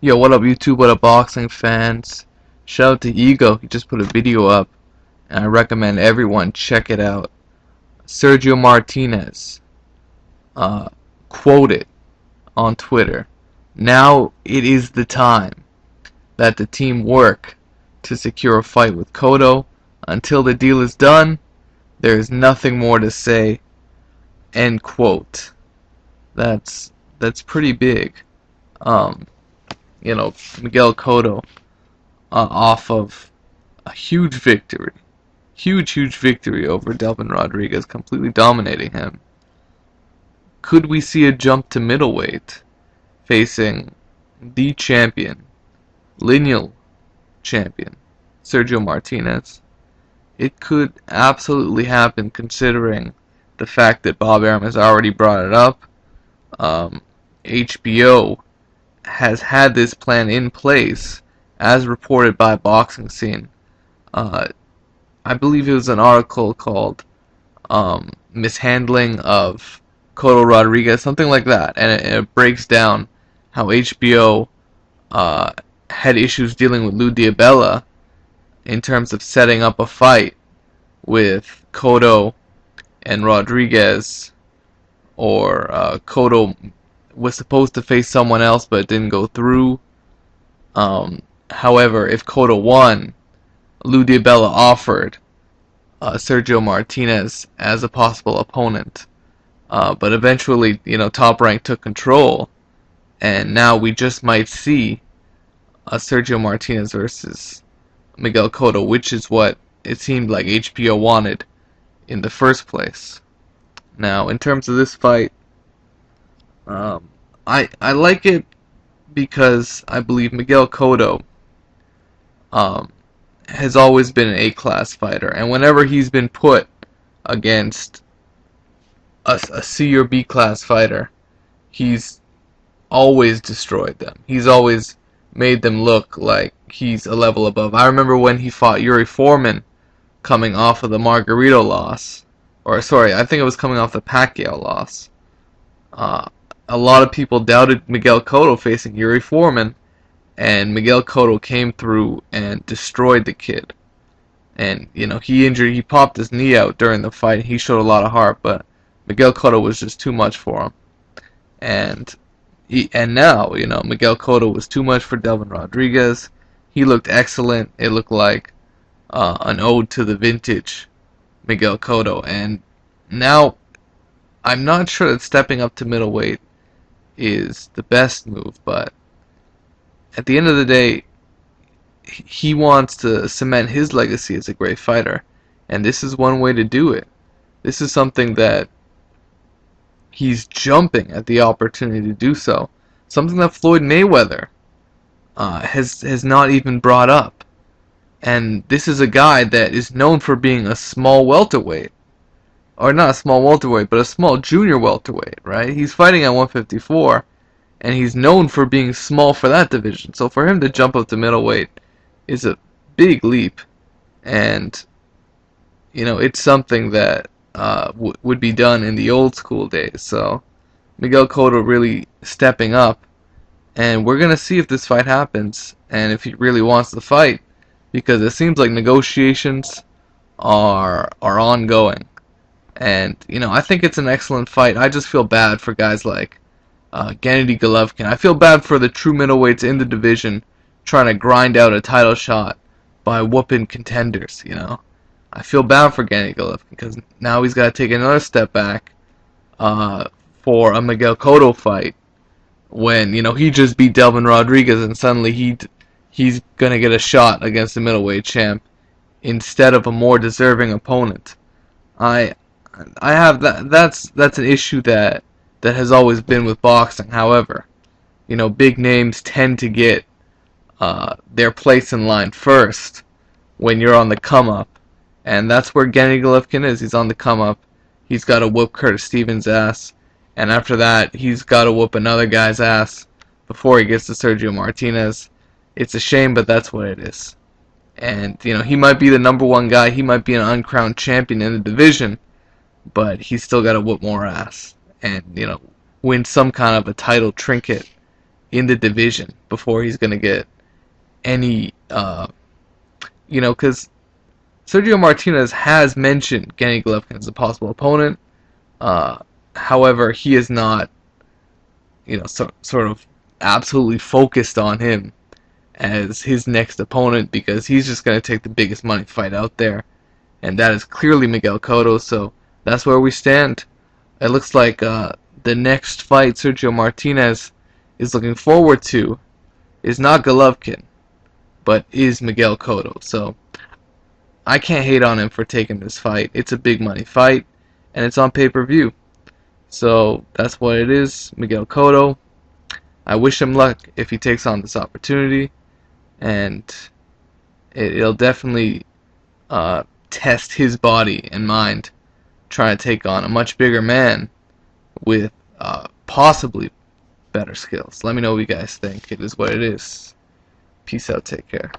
Yo, what up YouTube? What up boxing fans? Shout out to Ego. He just put a video up, and I recommend everyone check it out. Sergio Martinez uh, quoted on Twitter, "Now it is the time that the team work to secure a fight with Cotto. Until the deal is done, there is nothing more to say." End quote. That's pretty big. Um, Miguel Cotto off of a huge victory. Huge victory over Delvin Rodriguez, completely dominating him. Could we see a jump to middleweight facing the champion, lineal champion, Sergio Martinez? It could absolutely happen considering the fact that Bob Arum has already brought it up. HBO has had this plan in place, as reported by Boxing Scene. Uh, I believe it was an article called Mishandling of Cotto Rodriguez, something like that, and it breaks down how HBO uh, had issues dealing with Lou Diabella in terms of setting up a fight with Cotto and Rodriguez, or Cotto was supposed to face someone else but it didn't go through. However, if Cotto won, Lou Diabella offered Sergio Martinez as a possible opponent. But eventually, Top Rank took control, and now we just might see Sergio Martinez versus Miguel Cotto, which is what it seemed like HBO wanted in the first place. Now, in terms of this fight, I like it because I believe Miguel Cotto um, has always been an A-class fighter, and whenever he's been put against a C or B class fighter, he's always destroyed them. He's always made them look like he's a level above. I remember when he fought Yuri Foreman coming off of the Margarito loss, or sorry, I think it was coming off the Pacquiao loss. A lot of people doubted Miguel Cotto facing Yuri Foreman, and Miguel Cotto came through and destroyed the kid. And he popped his knee out during the fight. He showed a lot of heart, but Miguel Cotto was just too much for him. And now, Miguel Cotto was too much for Delvin Rodriguez. He looked excellent. It looked like an ode to the vintage Miguel Cotto. And now, I'm not sure that stepping up to middleweight is the best move, but at the end of the day, he wants to cement his legacy as a great fighter, and this is one way to do it. This is something that he's jumping at the opportunity to do so. Something that Floyd Mayweather has not even brought up. And this is a guy that is known for being a small welterweight. Or not a small welterweight, but a small junior welterweight, right? He's fighting at 154, and he's known for being small for that division. So for him to jump up to middleweight is a big leap. And, it's something that would be done in the old school days. So Miguel Cotto really stepping up, and we're gonna see if this fight happens and if he really wants to fight, because it seems like negotiations are ongoing. And I think it's an excellent fight. I just feel bad for guys like Gennady Golovkin. I feel bad for the true middleweights in the division trying to grind out a title shot by whooping contenders. I feel bad for Gennady Golovkin because now he's got to take another step back for a Miguel Cotto fight when he just beat Delvin Rodriguez, and suddenly he's gonna get a shot against the middleweight champ instead of a more deserving opponent. I have that's an issue that has always been with boxing. However, big names tend to get their place in line first when you're on the come up. And that's where Gennady Golovkin is. He's on the come up. He's got to whoop Curtis Stevens' ass. And after that, he's got to whoop another guy's ass before he gets to Sergio Martinez. It's a shame, but that's what it is. And, he might be the number one guy. He might be an uncrowned champion in the division. But he's still got to whoop more ass. And, win some kind of a title trinket in the division before he's going to get any, because Sergio Martinez has mentioned Gennady Golovkin as a possible opponent. However, he is not, sort of absolutely focused on him as his next opponent because he's just going to take the biggest money fight out there, and that is clearly Miguel Cotto. So that's where we stand. It looks like the next fight Sergio Martinez is looking forward to is not Golovkin, but is Miguel Cotto. So I can't hate on him for taking this fight. It's a big money fight, and it's on pay-per-view. So that's what it is. Miguel Cotto. I wish him luck if he takes on this opportunity, and it'll definitely test his body and mind trying to take on a much bigger man with possibly better skills. Let me know what you guys think. It is what it is. Peace out. Take care.